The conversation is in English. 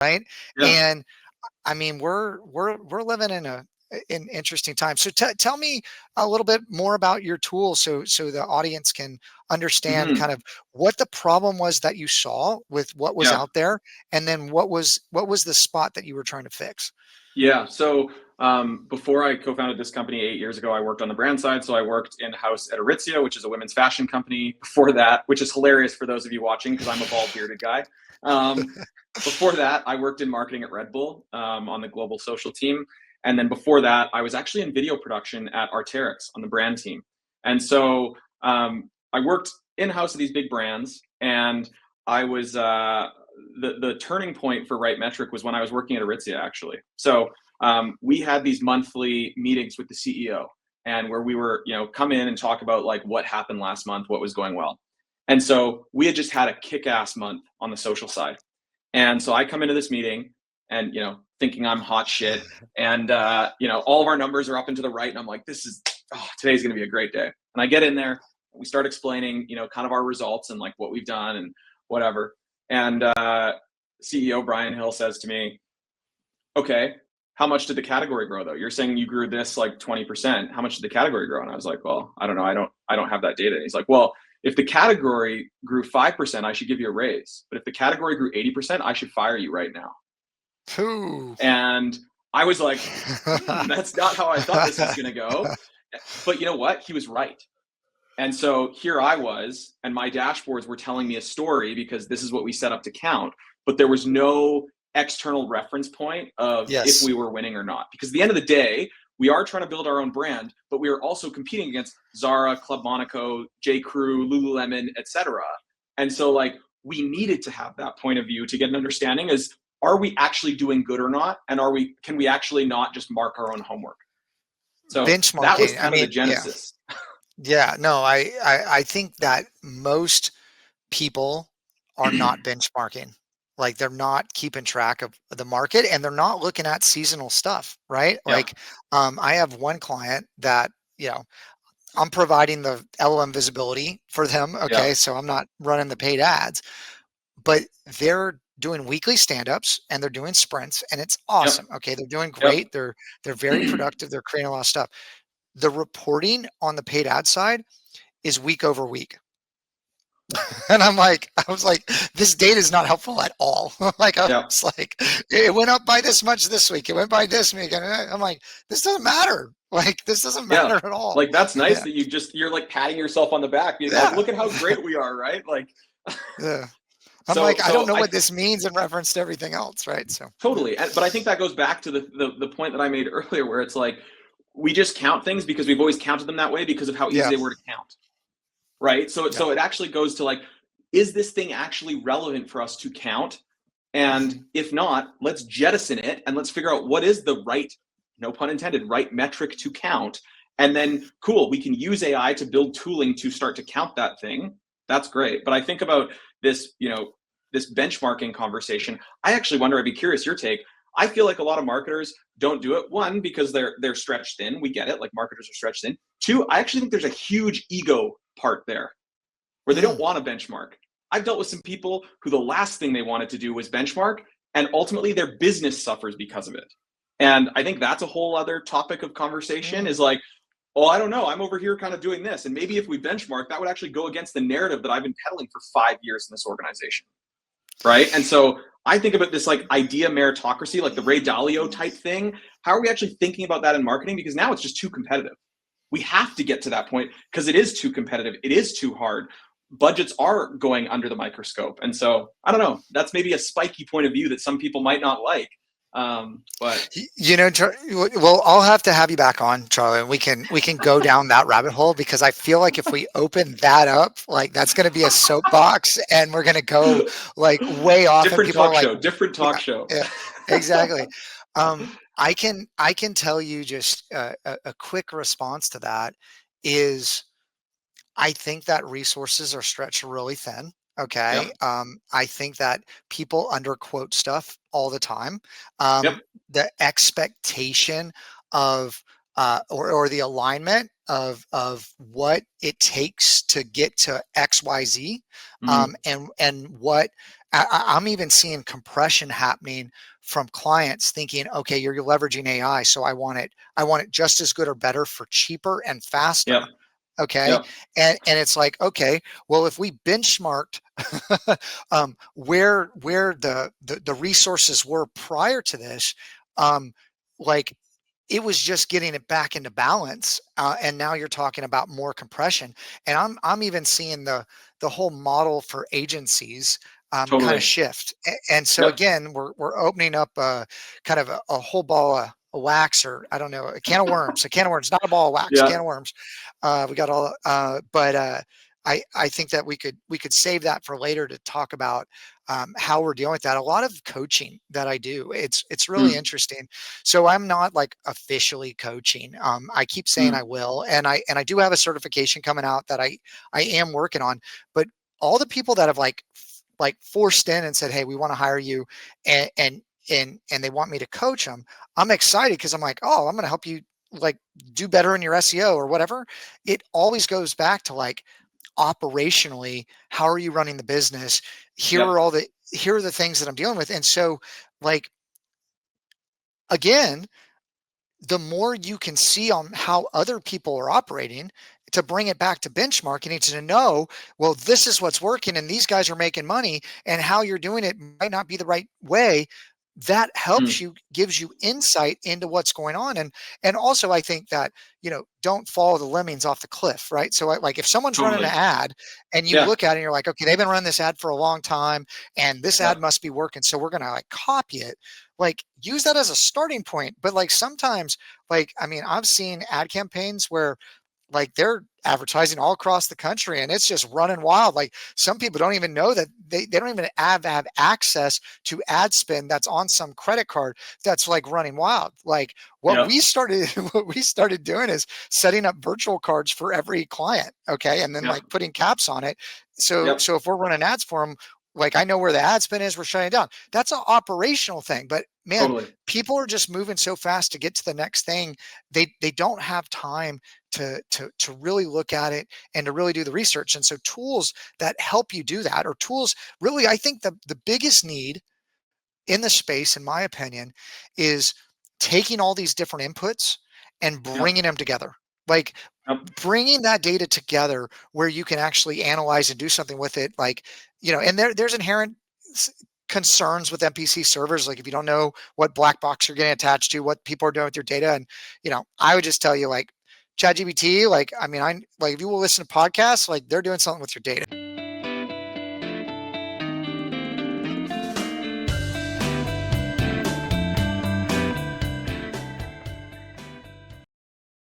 right? Yeah. And I mean, we're living in in interesting times. So tell me a little bit more about your tool, so the audience can understand Hmm. kind of what the problem was that you saw with what was Yeah. out there, and then what was the spot that you were trying to fix. Yeah. So before I co-founded this company 8 years ago, I worked on the brand side. So I worked in-house at Aritzia, which is a women's fashion company. Before that, which is hilarious for those of you watching, because I'm a bald bearded guy. Before that, I worked in marketing at Red Bull on the global social team. And then before that, I was actually in video production at Arc'teryx on the brand team. And so I worked in-house at these big brands, and I was the turning point for Right Metric was when I was working at Aritzia, actually. So we had these monthly meetings with the CEO, and where we were, come in and talk about like what happened last month, what was going well. And so we had just had a kick-ass month on the social side. And so I come into this meeting and, thinking I'm hot shit. And, all of our numbers are up and to the right. And I'm like, today's going to be a great day. And I get in there, we start explaining, kind of our results and like what we've done and whatever. And CEO Brian Hill says to me, okay, how much did the category grow though? You're saying you grew this like 20%. How much did the category grow? And I was like, well, I don't know. I don't have that data. And he's like, well, if the category grew 5%, I should give you a raise. But if the category grew 80%, I should fire you right now. Ooh. And I was like, that's not how I thought this was going to go. But you know what? He was right. And so here I was, and my dashboards were telling me a story because this is what we set up to count. But there was no external reference point of if we were winning or not. Because at the end of the day, we are trying to build our own brand, but we are also competing against Zara, Club Monaco, J. Crew, Lululemon, etc. And so like we needed to have that point of view to get an understanding is, are we actually doing good or not? And can we actually not just mark our own homework? So Benchmarking. that was kind of the genesis. Yeah, no, I think that most people are not benchmarking. Like they're not keeping track of the market, and they're not looking at seasonal stuff, right? Yeah. Like I have one client that, I'm providing the LLM visibility for them. Okay. Yeah. So I'm not running the paid ads, but they're doing weekly stand-ups and they're doing sprints, and it's awesome. Yep. Okay. They're doing Yep. great. They're very productive. They're creating a lot of stuff. The reporting on the paid ad side is week over week. And I was like, this data is not helpful at all. Like, I Yep. was like, it went up by this much this week. It went by this week. And I'm like, this doesn't matter. Like, this doesn't matter at all. Like, that's nice Yeah. that you're like patting yourself on the back. You're like, look at how great we are, right? Like, yeah. I'm like, I don't know what this means in reference to everything else, right? So totally. But I think that goes back to the point that I made earlier, where it's like, we just count things because we've always counted them that way because of how easy they were to count. Right. So it actually goes to like, is this thing actually relevant for us to count? And if not, let's jettison it and let's figure out what is the right, no pun intended, right metric to count. And then cool, we can use AI to build tooling to start to count that thing. That's great. But I think about this, this benchmarking conversation. I actually wonder, I'd be curious your take. I feel like a lot of marketers don't do it. One, because they're stretched thin. We get it. Like marketers are stretched thin. Two, I actually think there's a huge ego part there where they don't want to benchmark. I've dealt with some people who the last thing they wanted to do was benchmark, and ultimately their business suffers because of it. And I think that's a whole other topic of conversation is like, oh, I don't know, I'm over here kind of doing this. And maybe if we benchmark, that would actually go against the narrative that I've been peddling for 5 years in this organization. Right. And so I think about this like idea meritocracy, like the Ray Dalio type thing. How are we actually thinking about that in marketing? Because now it's just too competitive. We have to get to that point because it is too competitive. It is too hard. Budgets are going under the microscope. And so I don't know, that's maybe a spiky point of view that some people might not like. But well, I'll have to have you back on, Charlie, and we can go down that rabbit hole, because I feel like if we open that up, like that's going to be a soapbox and we're going to go like way off. Different talk show. Yeah, exactly. I can tell you just a quick response to that is I think that resources are stretched really thin. Okay. Yep. I think that people underquote stuff all the time. Yep. The expectation of or the alignment of what it takes to get to XYZ, and what I'm even seeing compression happening from clients thinking, okay, you're leveraging AI, so I want it just as good or better for cheaper and faster. Yep. Okay. Yep. And it's like, okay, well, if we benchmarked where the resources were prior to this, like it was just getting it back into balance, and now you're talking about more compression. And I'm even seeing the whole model for agencies kind of Totally. shift. And so Yep. again, we're opening up kind of a whole ball of wax, or I don't know, a can of worms, not a ball of wax, Yeah. can of worms. We got all, but I think that we could save that for later to talk about how we're dealing with that. A lot of coaching that I do, it's really Mm. interesting. So I'm not like officially coaching. I keep saying I Mm. will, and I do have a certification coming out that I am working on. But all the people that have like forced in and said, hey, we want to hire you, and they want me to coach them, I'm excited because I'm like, oh, I'm going to help you like do better in your SEO or whatever. It always goes back to like operationally, how are you running the business? Here Yep. are the things that I'm dealing with. And so like again, the more you can see on how other people are operating to bring it back to benchmarking, it's to know, well, this is what's working and these guys are making money, and how you're doing it might not be the right way. That helps Mm. you, gives you insight into what's going on. And also I think that, don't follow the lemmings off the cliff, right? So like if someone's running an Totally. ad and you Yeah. look at it and you're like, okay, they've been running this ad for a long time and this ad Yep. must be working, so we're going to like copy it, like use that as a starting point. But like sometimes, like, I mean, I've seen ad campaigns where like they're advertising all across the country and it's just running wild. Like some people don't even know that they don't even have access to ad spend that's on some credit card that's like running wild. Like what Yep. we started what we started doing is setting up virtual cards for every client. Okay. And then Yep. like putting caps on it. So Yep. so if we're running ads for them, like I know where the ad spend is, we're shutting it down. That's an operational thing. But man, Totally. people are just moving so fast to get to the next thing. They don't have time to really look at it and to really do the research. And so tools that help you do that, or tools really, I think the biggest need in the space, in my opinion, is taking all these different inputs and Yep. bringing them together. Like Yep. bringing that data together where you can actually analyze and do something with it. Like, and there's inherent concerns with MPC servers. Like if you don't know what black box you're getting attached to, what people are doing with your data. And, I would just tell you like ChatGPT, like, I mean, I like if you will listen to podcasts, like they're doing something with your data.